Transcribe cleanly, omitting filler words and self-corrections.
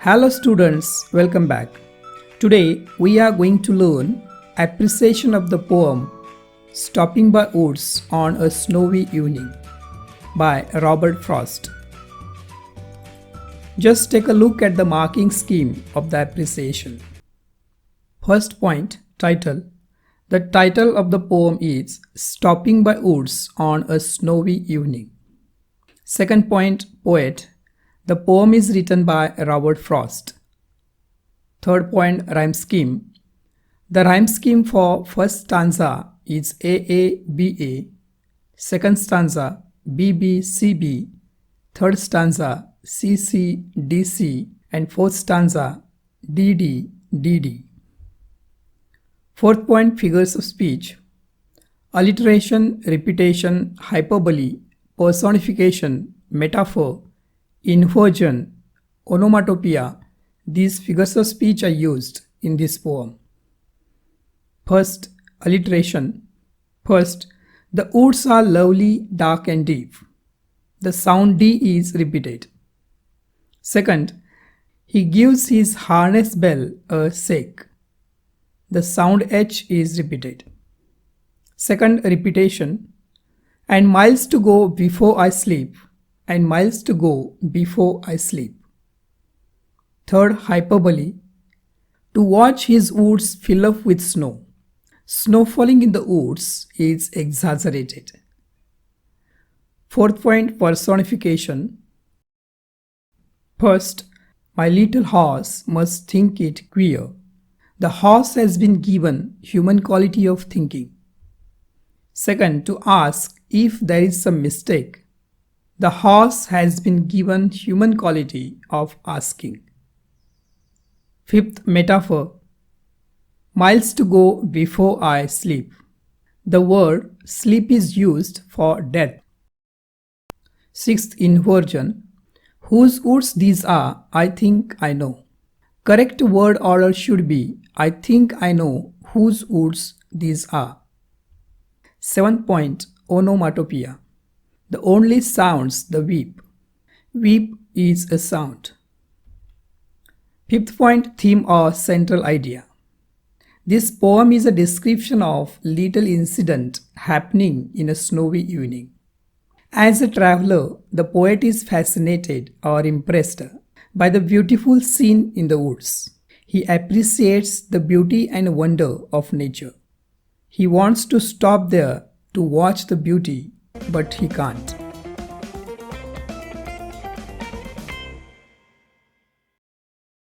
Hello students, welcome back. Today we are going to learn appreciation of the poem Stopping by Woods on a Snowy Evening by Robert Frost. Just take a look at the marking scheme of the appreciation. First point, title. The title of the poem is Stopping by Woods on a Snowy Evening. Second point, poet. The poem is written by Robert Frost. Third point, rhyme scheme. The rhyme scheme for first stanza is AABA, second stanza BBCB, third stanza CCDC, and fourth stanza DDDD. Fourth point, figures of speech. Alliteration, repetition, hyperbole, personification, metaphor, inversion, onomatopoeia, these figures of speech are used in this poem. First, alliteration. First, the woods are lovely, dark and deep. The sound D is repeated. Second, he gives his harness bell a shake. The sound H is repeated. Second, repetition. And miles to go before I sleep. And miles to go before I sleep. Third, hyperbole. To watch his woods fill up with snow. Snow falling in the woods is exaggerated. Fourth point, personification. First, my little horse must think it queer. The horse has been given human quality of thinking. Second, to ask if there is some mistake. The horse has been given human quality of asking. Fifth, metaphor. Miles to go before I sleep. The word sleep is used for death. Sixth, inversion. Whose woods these are, I think I know. Correct word order should be, I think I know whose woods these are. Seventh point, onomatopoeia. The only sounds the weep. Weep is a sound. Fifth point, theme or central idea. This poem is a description of little incident happening in a snowy evening. As a traveler, the poet is fascinated or impressed by the beautiful scene in the woods. He appreciates the beauty and wonder of nature. He wants to stop there to watch the beauty, but he can't.